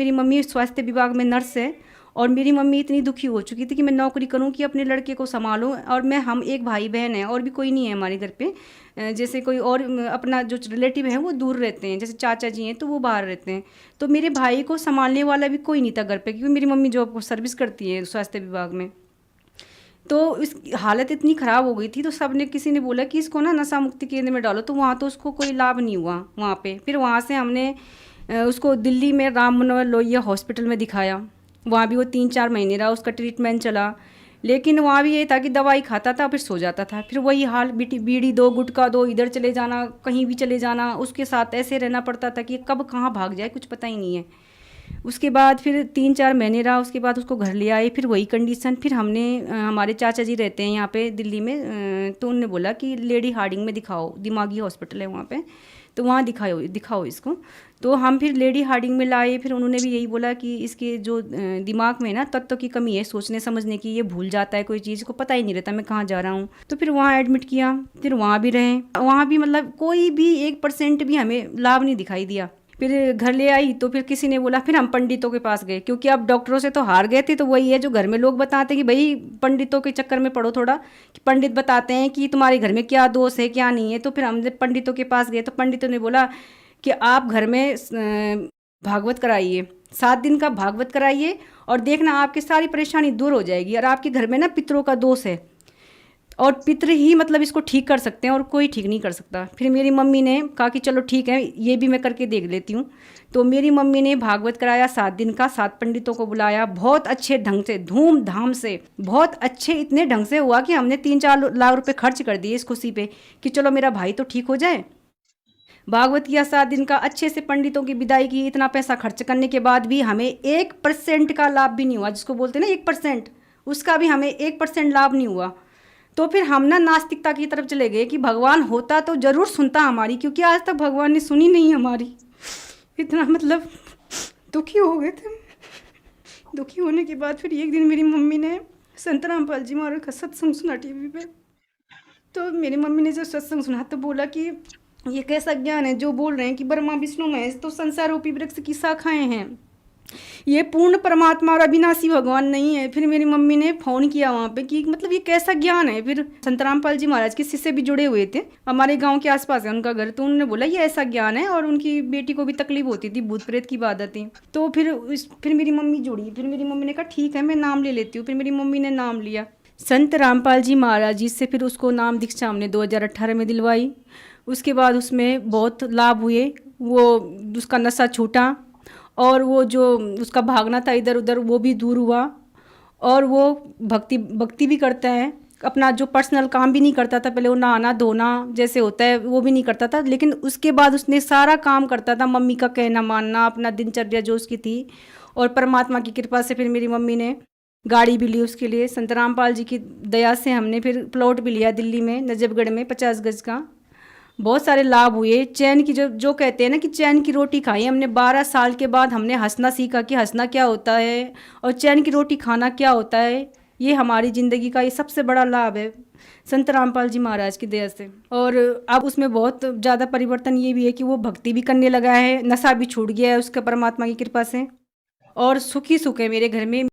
मेरी मम्मी स्वास्थ्य विभाग में नर्स है और मेरी मम्मी इतनी दुखी हो चुकी थी कि मैं नौकरी करूं कि अपने लड़के को संभालूं, और हम एक भाई बहन हैं और भी कोई नहीं है हमारे घर पे। जैसे कोई और अपना जो रिलेटिव है वो दूर रहते हैं, जैसे चाचा जी हैं तो वो बाहर रहते हैं। तो मेरे भाई को संभालने वाला भी कोई नहीं था घर पे, क्योंकि मेरी मम्मी जॉब सर्विस करती है स्वास्थ्य विभाग में। तो इस हालत इतनी ख़राब हो गई थी, तो सब ने किसी ने बोला कि इसको ना नशा मुक्ति केंद्र में डालो, तो वहाँ तो उसको कोई लाभ नहीं हुआ वहाँ पे। फिर वहाँ से हमने उसको दिल्ली में राम मनोहर लोहिया हॉस्पिटल में दिखाया। वहाँ भी वो 3-4 महीने रहा, उसका ट्रीटमेंट चला, लेकिन वहाँ भी ये था कि दवाई खाता था फिर सो जाता था। फिर वही हाल, बीड़ी दो, गुटखा दो, इधर चले जाना, कहीं भी चले जाना, उसके साथ ऐसे रहना पड़ता था कि कब कहाँ भाग जाए कुछ पता ही नहीं है। उसके बाद फिर 3-4 महीने रहा, उसके बाद उसको घर ले आए, फिर वही कंडीशन। फिर हमने हमारे चाचा जी रहते हैं यहाँ पे दिल्ली में, तो उन्होंने बोला कि लेडी हार्डिंग में दिखाओ, दिमागी हॉस्पिटल है वहाँ पे, तो वहाँ दिखाओ इसको। तो हम फिर लेडी हार्डिंग में लाए, फिर उन्होंने भी यही बोला कि इसके जो दिमाग में ना तत्व की कमी है, सोचने समझने की, ये भूल जाता है, कोई चीज़ को पता ही नहीं रहता मैं कहाँ जा रहा हूँ। तो फिर वहाँ एडमिट किया, फिर वहाँ भी रहे, वहाँ भी मतलब कोई भी 1% भी हमें लाभ नहीं दिखाई दिया। फिर घर ले आई तो फिर किसी ने बोला, फिर हम पंडितों के पास गए, क्योंकि अब डॉक्टरों से तो हार गए थे। तो वही है जो घर में लोग बताते हैं कि भाई पंडितों के चक्कर में पड़ो थोड़ा, कि पंडित बताते हैं कि तुम्हारे घर में क्या दोष है क्या नहीं है। तो फिर हमने पंडितों के पास गए, तो पंडितों ने बोला कि आप घर में भागवत कराइए, 7 दिन का भागवत कराइए, और देखना आपकी सारी परेशानी दूर हो जाएगी। और आपके घर में ना पितरों का दोष है, और पितृ ही मतलब इसको ठीक कर सकते हैं और कोई ठीक नहीं कर सकता। फिर मेरी मम्मी ने कहा कि चलो ठीक है, ये भी मैं करके देख लेती हूँ। तो मेरी मम्मी ने भागवत कराया 7 दिन का, 7 पंडितों को बुलाया, बहुत अच्छे ढंग से, धूमधाम से, बहुत अच्छे, इतने ढंग से हुआ कि हमने 3-4 लाख रुपए खर्च कर दिए इस खुशी पे कि चलो मेरा भाई तो ठीक हो जाए। भागवत किया 7 दिन का, अच्छे से पंडितों की विदाई की। इतना पैसा खर्च करने के बाद भी हमें 1% का लाभ भी नहीं हुआ, जिसको बोलते हैं ना 1%, उसका भी हमें 1% लाभ नहीं हुआ। तो फिर हम ना नास्तिकता की तरफ चले गए कि भगवान होता तो ज़रूर सुनता हमारी, क्योंकि आज तक भगवान ने सुनी नहीं हमारी। इतना मतलब दुखी हो गए थे। दुखी होने के बाद फिर एक दिन मेरी मम्मी ने संत रामपाल जी महाराज का सत्संग सुना टीवी पे। तो मेरी मम्मी ने जब सत्संग सुना तो बोला कि ये कैसा ज्ञान है जो बोल रहे हैं कि ब्रह्मा विष्णु महेश तो संसार रूपी वृक्ष की शाखाएं हैं, ये पूर्ण परमात्मा और अविनाशी भगवान नहीं है। फिर मेरी मम्मी ने फ़ोन किया वहाँ पे कि मतलब ये कैसा ज्ञान है। फिर संत रामपाल जी महाराज के शिष्य भी जुड़े हुए थे, हमारे गांव के आसपास है उनका घर। तो उन्होंने बोला ये ऐसा ज्ञान है, और उनकी बेटी को भी तकलीफ होती थी, भूत प्रेत की बात थी। तो फिर मेरी मम्मी जुड़ी, फिर मेरी मम्मी ने कहा ठीक है मैं नाम ले लेती हूँ। फिर मेरी मम्मी ने नाम लिया संत रामपाल जी महाराज जी से। फिर उसको नाम दीक्षा हमने 2018 में दिलवाई। उसके बाद उसमें बहुत लाभ हुए, वो उसका नशा छूटा, और वो जो उसका भागना था इधर उधर वो भी दूर हुआ, और वो भक्ति भी करता है। अपना जो पर्सनल काम भी नहीं करता था पहले, वो नहाना धोना जैसे होता है वो भी नहीं करता था, लेकिन उसके बाद उसने सारा काम करता था, मम्मी का कहना मानना, अपना दिनचर्या जो उसकी थी। और परमात्मा की कृपा से फिर मेरी मम्मी ने गाड़ी भी ली उसके लिए, संत रामपाल जी की दया से। हमने फिर प्लॉट भी लिया दिल्ली में नजफगढ़ में 50 गज का। बहुत सारे लाभ हुए। चैन की जो कहते हैं ना कि चैन की रोटी खाई हमने। 12 साल के बाद हमने हंसना सीखा कि हंसना क्या होता है और चैन की रोटी खाना क्या होता है। ये हमारी ज़िंदगी का ये सबसे बड़ा लाभ है संत रामपाल जी महाराज की दया से। और अब उसमें बहुत ज़्यादा परिवर्तन ये भी है कि वो भक्ति भी करने लगा है, नशा भी छूट गया है उसका परमात्मा की कृपा से, और सुखी सुख है मेरे घर में।